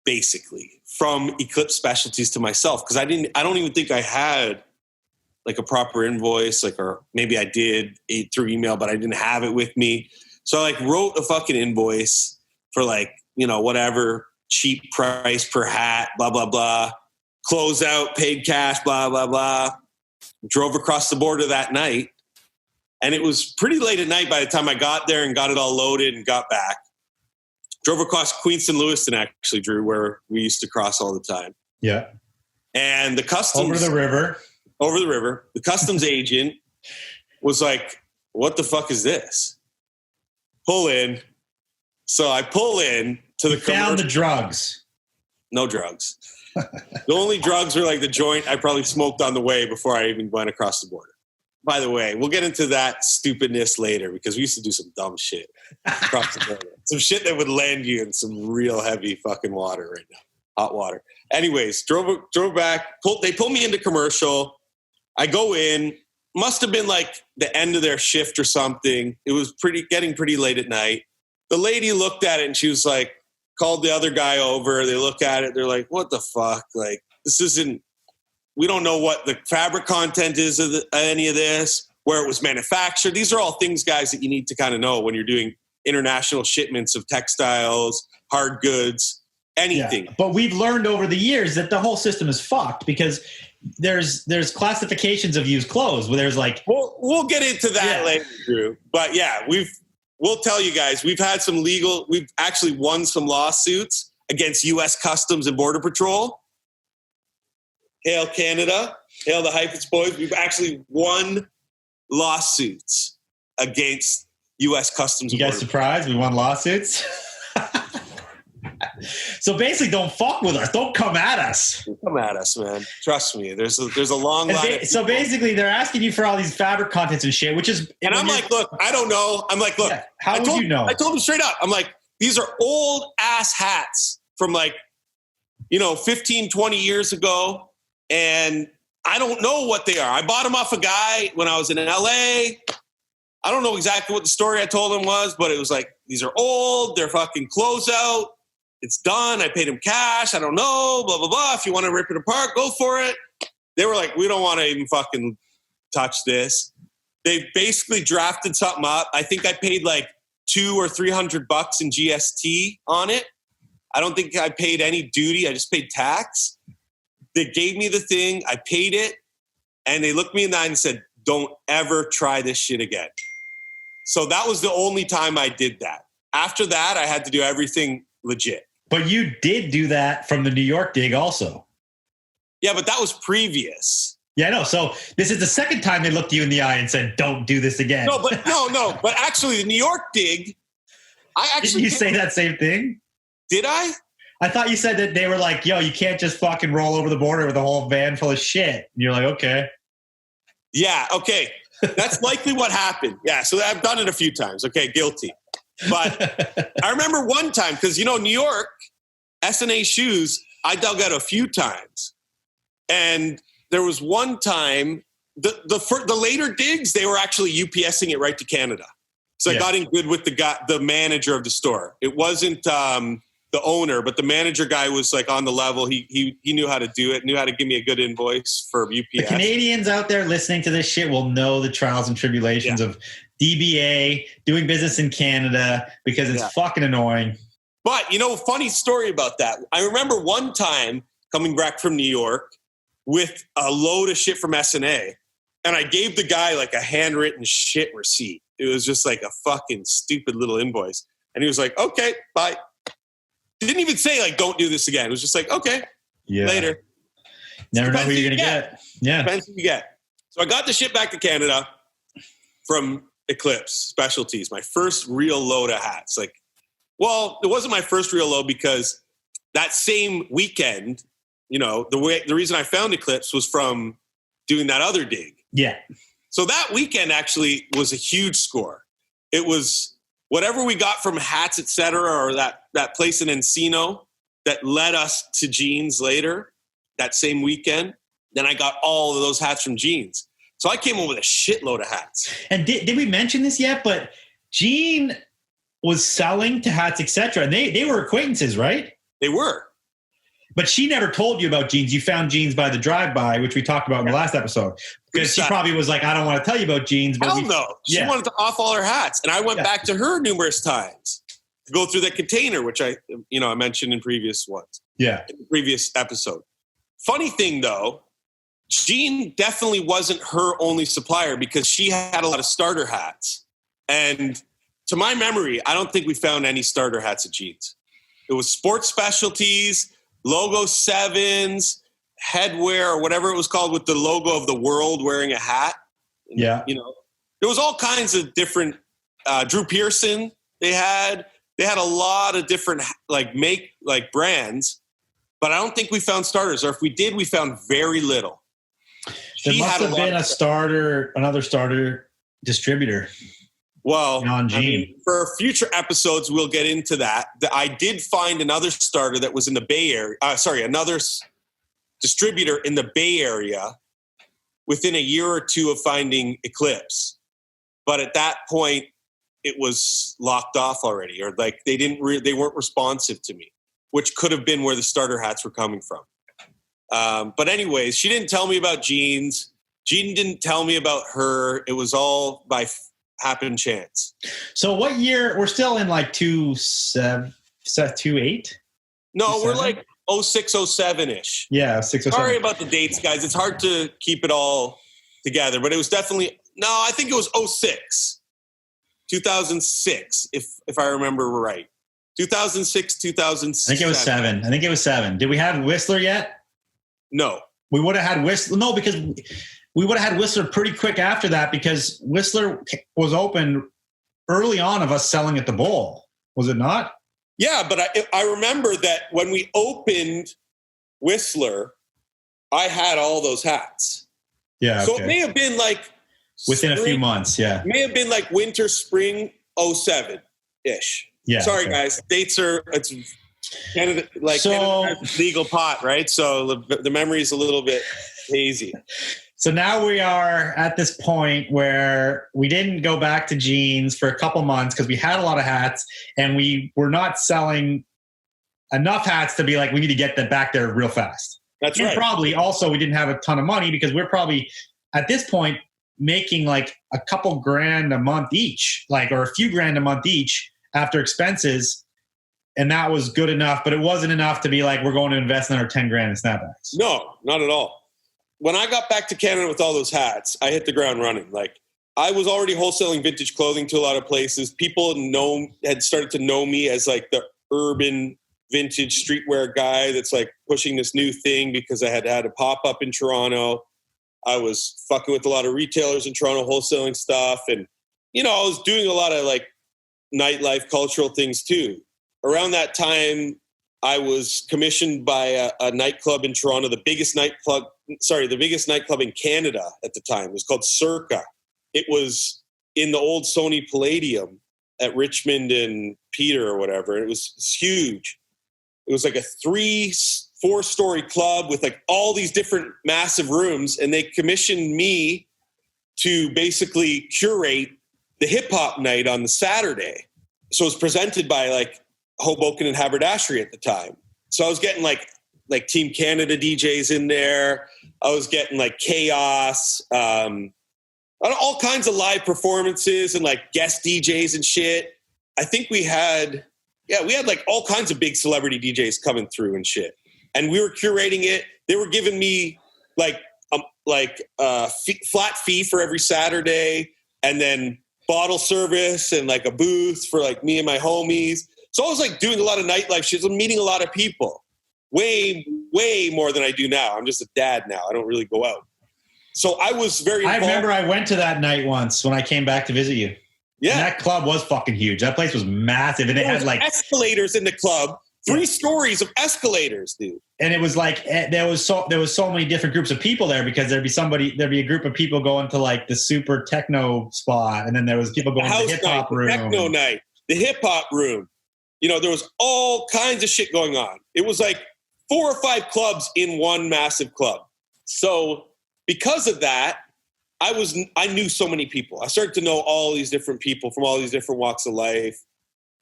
basically, from Eclipse Specialties to myself, because I don't even think I had like a proper invoice, or maybe I did through email, but I didn't have it with me. So I like wrote a fucking invoice for like, whatever cheap price per hat, blah, blah, blah, close out, paid cash, blah, blah, blah. Drove across the border that night. And it was pretty late at night by the time I got there and got it all loaded and got back. Drove across Queenston, Lewiston, actually, Drew, where we used to cross all the time. Yeah. And the customs... Over the river. The customs agent was like, what the fuck is this? Pull in. So I pull in to the... Found the drugs. No drugs. The only drugs were like the joint I probably smoked on the way before I even went across the border. By the way, we'll get into that stupidness later because we used to do some dumb shit across the border. Some shit that would land you in some real heavy fucking water right now. hot water. Anyways, drove back. They pulled me into commercial. I go in. Must have been like the end of their shift or something. It was getting pretty late at night. The lady looked at it and she was like, called the other guy over. They look at it. They're like, what the fuck? Like, this isn't, we don't know what the fabric content is of any of this, where it was manufactured. These are all things, guys, that you need to kind of know when you're doing international shipments of textiles, hard goods, anything. Yeah. But we've learned over the years that the whole system is fucked because there's classifications of used clothes where there's like, we'll get into that later, Drew. But yeah, we'll tell you guys, we've actually won some lawsuits against U.S. Customs and Border Patrol. Hail Canada, hail the Heifetz boys. We've actually won lawsuits against U.S. Customs and Border Patrol. You guys surprised we won lawsuits? So basically, don't fuck with us. Don't come at us. Don't come at us, man. Trust me. There's a long line. So basically, they're asking you for all these fabric contents and shit, which is. And I'm like, look, I don't know. I'm like, look. Yeah, how would you know? I told them straight up. I'm like, these are old ass hats from 15, 20 years ago, and I don't know what they are. I bought them off a guy when I was in LA. I don't know exactly what the story I told him was, but it was like, these are old. They're fucking closeout. It's done. I paid him cash. I don't know, blah, blah, blah. If you want to rip it apart, go for it. They were like, we don't want to even fucking touch this. They basically drafted something up. I think I paid like $200 or $300 in GST on it. I don't think I paid any duty. I just paid tax. They gave me the thing. I paid it. And they looked me in the eye and said, don't ever try this shit again. So that was the only time I did that. After that, I had to do everything legit. But you did do that from the New York dig also. Yeah, but that was previous. Yeah, I know. So this is the second time they looked you in the eye and said, don't do this again. No. But actually, the New York dig, Didn't you say that same thing? Did I? I thought you said that they were like, yo, you can't just fucking roll over the border with a whole van full of shit. And you're like, okay. Yeah, okay. That's likely what happened. Yeah, so I've done it a few times. Okay, guilty. But I remember one time, because, New York, S&A shoes, I dug out a few times. And there was one time, the later digs, they were actually UPSing it right to Canada. So I got in good with the manager of the store. It wasn't the owner, but the manager guy was like on the level. He knew how to do it, knew how to give me a good invoice for UPS. The Canadians out there listening to this shit will know the trials and tribulations of DBA, doing business in Canada, because it's fucking annoying. But, funny story about that. I remember one time coming back from New York with a load of shit from S&A, and I gave the guy like a handwritten shit receipt. It was just like a fucking stupid little invoice. And he was like, okay, bye. Didn't even say like, don't do this again. It was just like, okay, later. Never know who you're going to get. Yeah. Depends who you get. So I got the shit back to Canada from Eclipse Specialties, my first real load of hats. It wasn't my first real load because that same weekend, the reason I found Eclipse was from doing that other dig. Yeah. So that weekend actually was a huge score. It was whatever we got from Hats, et cetera, or that place in Encino that led us to Jeans later, that same weekend. Then I got all of those hats from Jeans. So I came home with a shitload of hats. And did we mention this yet? But Jean was selling to Hats, et cetera. And they were acquaintances, right? They were. But she never told you about Jeans. You found Jeans by the drive-by, which we talked about in the last episode. Because she probably was like, I don't want to tell you about Jeans. But hell no. She wanted to off all her hats. And I went back to her numerous times to go through that container, which I mentioned in previous ones. Yeah. In the previous episode. Funny thing, though, Jean definitely wasn't her only supplier because she had a lot of starter hats. And to my memory, I don't think we found any starter hats at Jeans. It was sports specialties, logo sevens, headwear, or whatever it was called with the logo of the world wearing a hat. Yeah. There was all kinds of different, Drew Pearson they had a lot of different brands, but I don't think we found starters, or if we did, we found very little. There must have been another starter distributor. Well, on I mean, for future episodes, we'll get into that. I did find another starter that was in the Bay Area. Another distributor in the Bay Area within a year or two of finding Eclipse. But at that point, it was locked off already, or like they weren't responsive to me, which could have been where the starter hats were coming from. But anyways, she didn't tell me about jeans. Jean didn't tell me about her. It was all by happen chance. So what year? We're still in like 28? No, we're like 06, 07-ish. Yeah, 6 or 7. Sorry about the dates, guys. It's hard to keep it all together, but it was definitely, I think it was 06. 2006, if I remember right. 2006, 2007. I think it was 7. Did we have Whistler yet? No. We would have had Whistler. No, because we would have had Whistler pretty quick after that because Whistler was open early on of us selling at the Bowl. Was it not? Yeah, but I remember that when we opened Whistler, I had all those hats. Yeah. So it may have been like within a few months. Yeah. May have been like winter, spring 07-ish. Yeah. Sorry, guys. Dates it's Canada, like Canada has legal pot, right? So the memory is a little bit hazy. So now we are at this point where we didn't go back to jeans for a couple months because we had a lot of hats and we were not selling enough hats to be like, we need to get them back there real fast. That's and right. Probably also we didn't have a ton of money because we're probably at this point making like a couple grand a month each, like, or a few grand a month each after expenses. And that was good enough, but it wasn't enough to be like, we're going to invest another 10 grand in snapbacks. No, not at all. When I got back to Canada with all those hats, I hit the ground running. Like, I was already wholesaling vintage clothing to a lot of places. People had started to know me as like the urban vintage streetwear guy that's like pushing this new thing because I had a pop-up in Toronto. I was fucking with a lot of retailers in Toronto, wholesaling stuff. And, I was doing a lot of like nightlife cultural things too. Around that time, I was commissioned by a nightclub in Toronto, the biggest nightclub in Canada at the time. It was called Circa. It was in the old Sony Palladium at Richmond and Peter or whatever. It was huge. It was like a 4-story club with like all these different massive rooms. And they commissioned me to basically curate the hip hop night on the Saturday. So it was presented by like Hoboken and Haberdashery at the time. So I was getting like Team Canada DJs in there. I was getting like Chaos, all kinds of live performances and like guest DJs and shit. I think we had like all kinds of big celebrity DJs coming through and shit. And we were curating it. They were giving me like a flat fee for every Saturday, and then bottle service and like a booth for like me and my homies. So I was like doing a lot of nightlife shit. I'm meeting a lot of people, way, way more than I do now. I'm just a dad now. I don't really go out. So I was very involved. I remember I went to that night once when I came back to visit you. Yeah. And that club was fucking huge. That place was massive. And it had like escalators in the club, 3 stories of escalators, dude. And it was like, there was so many different groups of people there because there'd be a group of people going to like the super techno spot. And then there was people going to the hip hop room. Techno night, the hip hop room. There was all kinds of shit going on. It was like 4 or 5 clubs in one massive club. So because of that, I knew so many people. I started to know all these different people from all these different walks of life,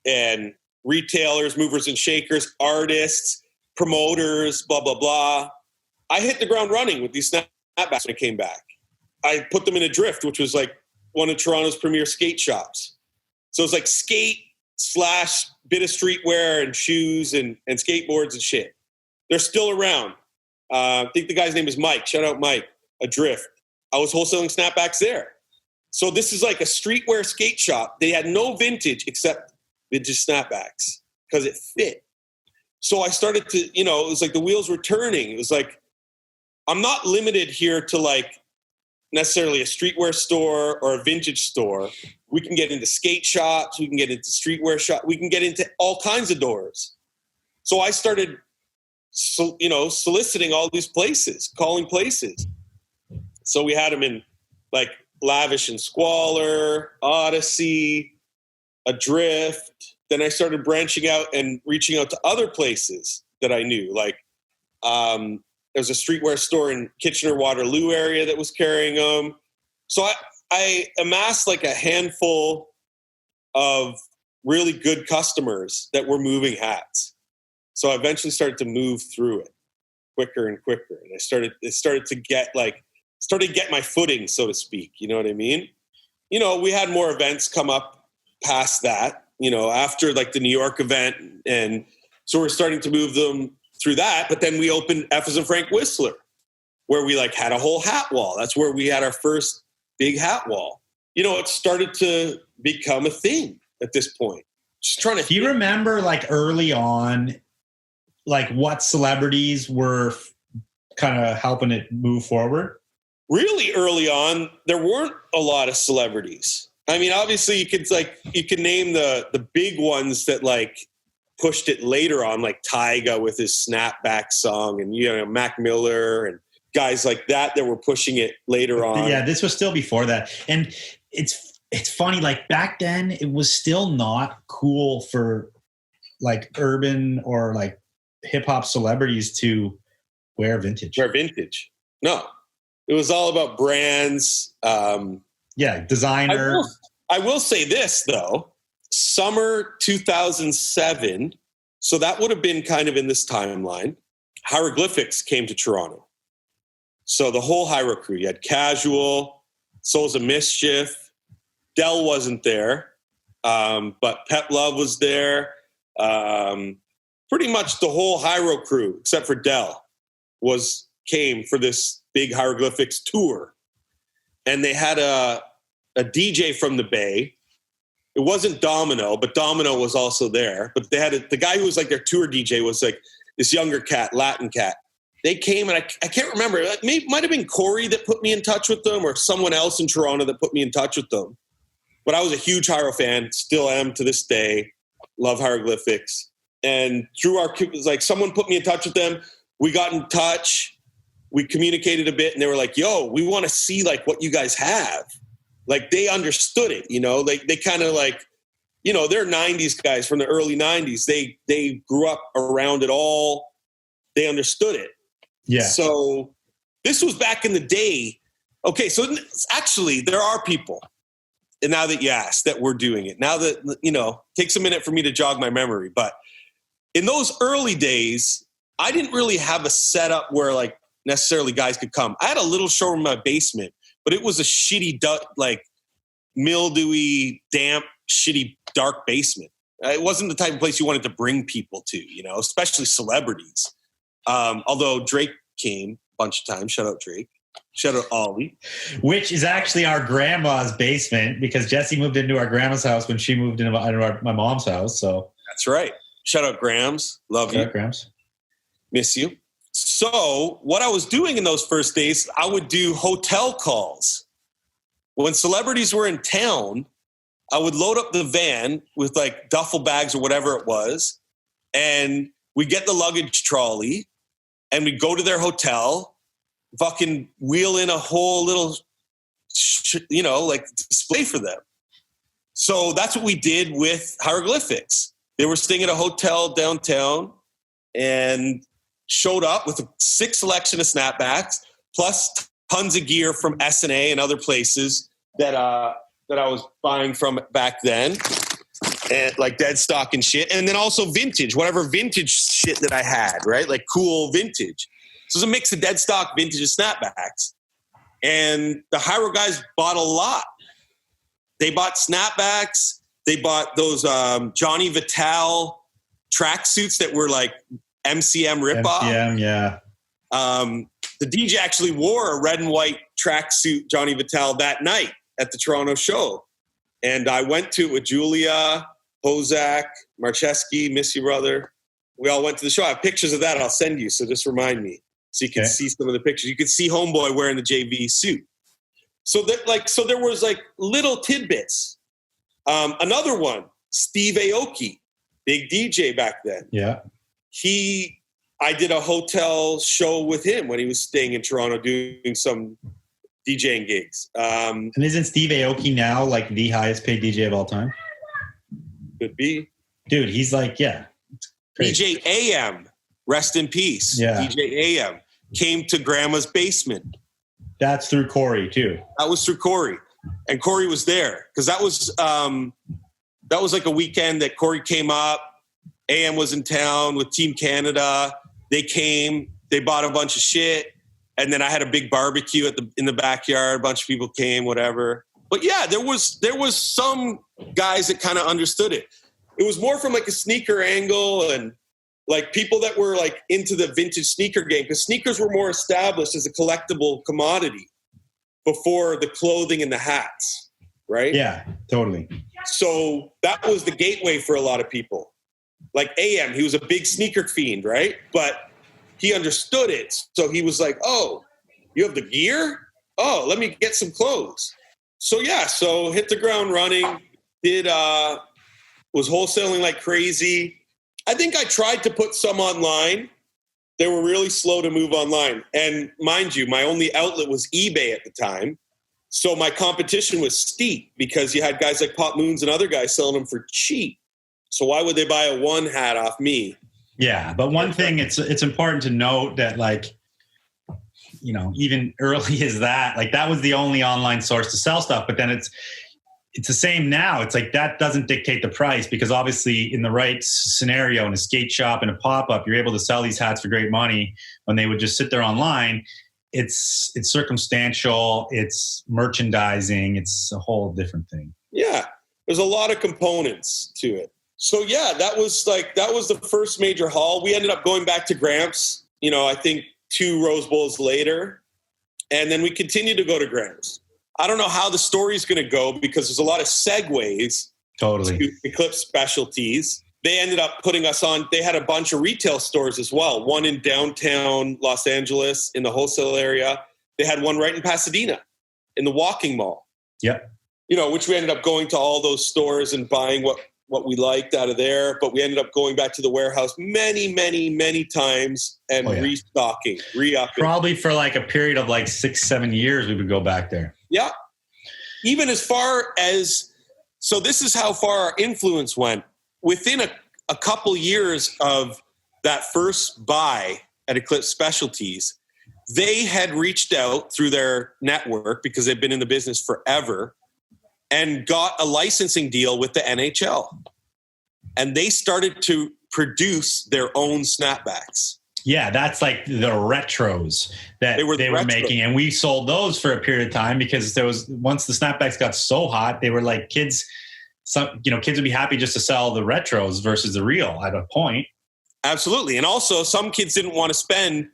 and retailers, movers and shakers, artists, promoters, blah, blah, blah. I hit the ground running with these snapbacks when I came back. I put them in Adrift, which was like one of Toronto's premier skate shops. So it was like skate / bit of streetwear and shoes and skateboards and shit. They're still around. I think the guy's name is Mike. Shout out Mike. Adrift. I was wholesaling snapbacks there. So this is like a streetwear skate shop. They had no vintage except vintage snapbacks because it fit. So I started to, it was like the wheels were turning. It was like, I'm not limited here to like necessarily a streetwear store or a vintage store. We can get into skate shops. We can get into streetwear shops. We can get into all kinds of doors. So I started, soliciting all these places, calling places. So we had them in like Lavish and Squalor, Odyssey, Adrift. Then I started branching out and reaching out to other places that I knew. Like there was a streetwear store in Kitchener-Waterloo area that was carrying them. So I amassed like a handful of really good customers that were moving hats. So I eventually started to move through it quicker and quicker. And it started to get my footing, so to speak. You know what I mean? You know, we had more events come up past that, you know, after like the New York event. And so we're starting to move them through that. But then we opened F as in Frank Whistler, where we like had a whole hat wall. That's where we had our first big hat wall. You know, it started to become a thing at this point. Just trying to. Do you remember like early on, like what celebrities were kind of helping it move forward? Really early on, there weren't a lot of celebrities. I mean, obviously you could name the big ones that like pushed it later on, like Tyga with his Snapback song, and, you know, Mac Miller and guys like that were pushing it later on. Yeah, this was still before that. And it's funny, like back then it was still not cool for like urban or like hip hop celebrities to wear vintage. No, it was all about brands. Designer. I will say this though, summer 2007. So that would have been kind of in this timeline. Hieroglyphics came to Toronto. So the whole Hyro crew, you had Casual, Souls of Mischief, Dell wasn't there, but Pep Love was there. Pretty much the whole Hyro crew, except for Dell, came for this big Hieroglyphics tour. And they had a DJ from the Bay. It wasn't Domino, but Domino was also there. But they had the guy who was like their tour DJ was like this younger cat, Latin cat. They came, and I can't remember. It might have been Corey that put me in touch with them, or someone else in Toronto that put me in touch with them. But I was a huge Hyro fan, still am to this day. Love Hieroglyphics. And through someone put me in touch with them. We got in touch. We communicated a bit, and they were like, yo, we want to see like what you guys have. Like they understood it, you know, like they kind of like, you know, they're 90s guys from the early 90s. They grew up around it all. They understood it. Yeah. So this was back in the day. Okay. So actually there are people, and now that you asked, that we're doing it now that, you know, takes a minute for me to jog my memory. But in those early days, I didn't really have a setup where like necessarily guys could come. I had a little showroom in my basement, but it was a shitty, like mildewy, damp, shitty, dark basement. It wasn't the type of place you wanted to bring people to, you know, especially celebrities. Although Drake came a bunch of times. Shout out Drake. Shout out Ollie. Which is actually our grandma's basement, because Jessie moved into our grandma's house when she moved into my mom's house. So that's right. Shout out Grams. Love you. Shout out Grams. Miss you. So what I was doing in those first days, I would do hotel calls. When celebrities were in town, I would load up the van with like duffel bags or whatever it was, and we'd get the luggage trolley, and we'd go to their hotel, fucking wheel in a whole little, you know, like display for them. So that's what we did with Hieroglyphics. They were staying at a hotel downtown and showed up with a sick selection of snapbacks, plus tons of gear from S&A and other places that I was buying from back then, and like dead stock and shit. And then also vintage, whatever vintage shit that I had, right? Like cool vintage. So it's a mix of dead stock, vintage, and snapbacks. And the Hyro guys bought a lot. They bought snapbacks. They bought those Johnny Vital tracksuits that were like MCM ripoff. MCM, yeah. The DJ actually wore a red and white tracksuit Johnny Vital that night at the Toronto show. And I went to it with Julia, Hozak, Marcheski, Miss You Brother. We all went to the show. I have pictures of that I'll send you, so just remind me. So you can see some of the pictures. You can see Homeboy wearing the JV suit. So there was like little tidbits. Another one, Steve Aoki, big DJ back then. Yeah. I did a hotel show with him when he was staying in Toronto doing some DJing gigs. And isn't Steve Aoki now like the highest paid DJ of all time? Could be. Dude, he's like, yeah. DJ AM, rest in peace. Yeah. DJ AM came to Grandma's basement. That's through Corey too. That was through Corey. And Corey was there because that was like a weekend that Corey came up. AM was in town with Team Canada. They came, they bought a bunch of shit. And then I had a big barbecue in the backyard. A bunch of people came, whatever. But yeah, there was some guys that kind of understood it. It was more from like a sneaker angle and like people that were like into the vintage sneaker game, because sneakers were more established as a collectible commodity before the clothing and the hats, right? Yeah, totally. So that was the gateway for a lot of people. Like AM, he was a big sneaker fiend, right? But he understood it. So he was like, oh, you have the gear? Oh, let me get some clothes. So yeah, so hit the ground running, was wholesaling like crazy. I think I tried to put some online. They were really slow to move online. And mind you, my only outlet was eBay at the time. So my competition was steep because you had guys like Pop Moons and other guys selling them for cheap. So why would they buy a one hat off me? Yeah, but one thing, it's important to note that, like, you know, even early as that, like that was the only online source to sell stuff. But then it's the same now. It's like that doesn't dictate the price, because obviously in the right scenario, in a skate shop and a pop-up, you're able to sell these hats for great money when they would just sit there online. It's circumstantial, it's merchandising, it's a whole different thing. Yeah, there's a lot of components to it. So yeah, that was the first major haul. We ended up going back to Gramps, you know, I think 2 Rose Bowls later. And then we continued to go to Gramps. I don't know how the story's going to go because there's a lot of segues to Eclipse Specialties. They ended up putting us on. They had a bunch of retail stores as well. One in downtown Los Angeles in the wholesale area. They had one right in Pasadena in the Walking Mall. Yep. You know, which we ended up going to all those stores and buying what we liked out of there. But we ended up going back to the warehouse many, many, many times and restocking, re-upping. Probably for like a period of like 6-7 years, we would go back there. Yeah. Even as far as, so this is how far our influence went. Within a couple years of that first buy at Eclipse Specialties, they had reached out through their network, because they've been in the business forever, and got a licensing deal with the NHL. And they started to produce their own snapbacks. Yeah, that's like the retros that they were making. And we sold those for a period of time because once the snapbacks got so hot, they were like kids would be happy just to sell the retros versus the real at a point. Absolutely. And also some kids didn't want to spend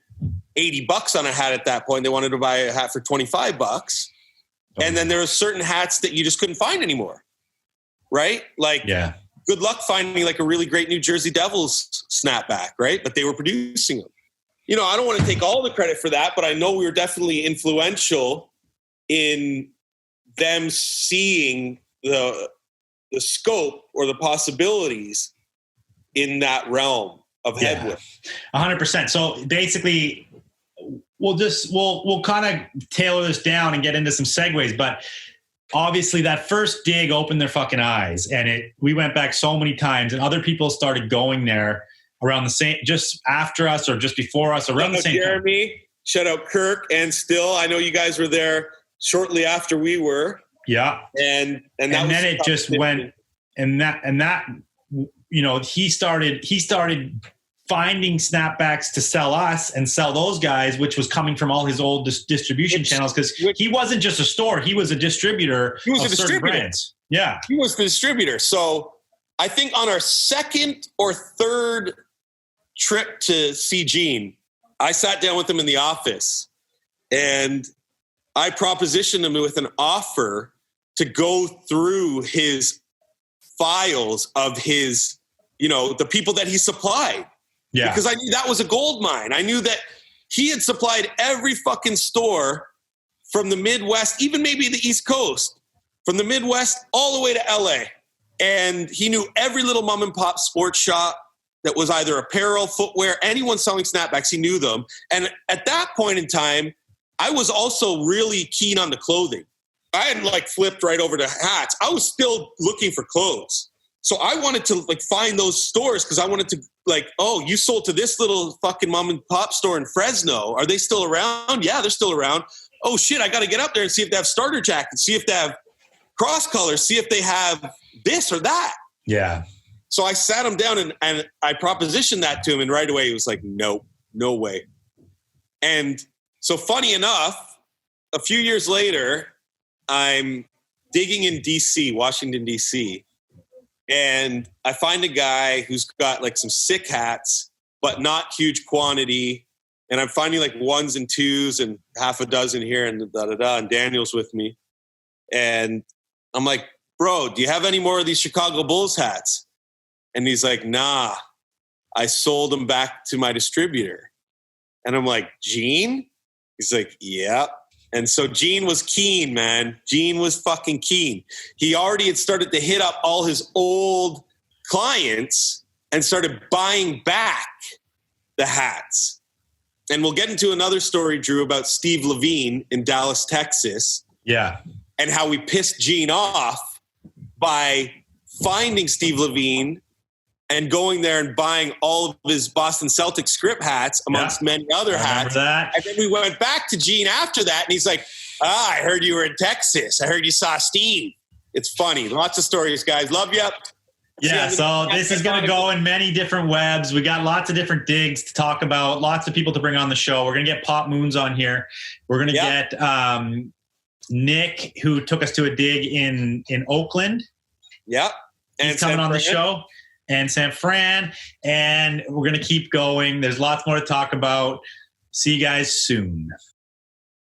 $80 on a hat at that point. They wanted to buy a hat for $25. And then there were certain hats that you just couldn't find anymore. Right? Like, yeah. Good luck finding like a really great New Jersey Devils snapback, right? But they were producing them. You know, I don't want to take all the credit for that, but I know we were definitely influential in them seeing the scope or the possibilities in that realm of headwind. 100%. So basically, we'll kind of tailor this down and get into some segues, but obviously that first dig opened their fucking eyes, and we went back so many times, and other people started going there around the same, just after us or just before us, around the same Jeremy, time. Shout out Kirk and Still. I know you guys were there shortly after we were. Yeah. And then it just went, and that, you know, he started finding snapbacks to sell us and sell those guys, which was coming from all his old distribution channels, because he wasn't just a store, he was a distributor. He was a distributor. Brands. Yeah. He was the distributor. So I think on our second or third trip to see Gene, I sat down with him in the office and I propositioned him with an offer to go through his files of his, you know, the people that he supplied. Yeah. Because I knew that was a gold mine. I knew that he had supplied every fucking store from the Midwest, even maybe the East Coast, from the Midwest all the way to LA. And he knew every little mom and pop sports shop that was either apparel, footwear, anyone selling snapbacks, he knew them. And at that point in time, I was also really keen on the clothing. I hadn't like flipped right over to hats. I was still looking for clothes. So I wanted to like find those stores because I wanted to like, oh, you sold to this little fucking mom and pop store in Fresno. Are they still around? Yeah, they're still around. Oh shit, I got to get up there and see if they have starter jackets, see if they have cross colors, see if they have this or that. Yeah. So I sat him down and I propositioned that to him, and right away he was like, no way. And so funny enough, a few years later, I'm digging in DC, Washington, DC, and I find a guy who's got like some sick hats, but not huge quantity. And I'm finding like ones and twos and half a dozen here and and Daniel's with me. And I'm like, bro, do you have any more of these Chicago Bulls hats? And he's like, nah, I sold them back to my distributor. And I'm like, Gene? He's like, yep. And so Gene was keen, man. Gene was fucking keen. He already had started to hit up all his old clients and started buying back the hats. And we'll get into another story, Drew, about Steve Levine in Dallas, Texas. Yeah. And how we pissed Gene off by finding Steve Levine and going there and buying all of his Boston Celtics script hats amongst many other hats. That. And then we went back to Gene after that, and he's like, I heard you were in Texas. I heard you saw Steve. It's funny. Lots of stories, guys. Love you. Yeah, so this is going to go in many different webs. We got lots of different digs to talk about, lots of people to bring on the show. We're going to get Pop Moons on here. We're going to get Nick, who took us to a dig in Oakland. Yep. And he's coming on the show. And San Fran. And we're going to keep going. There's lots more to talk about. See you guys soon.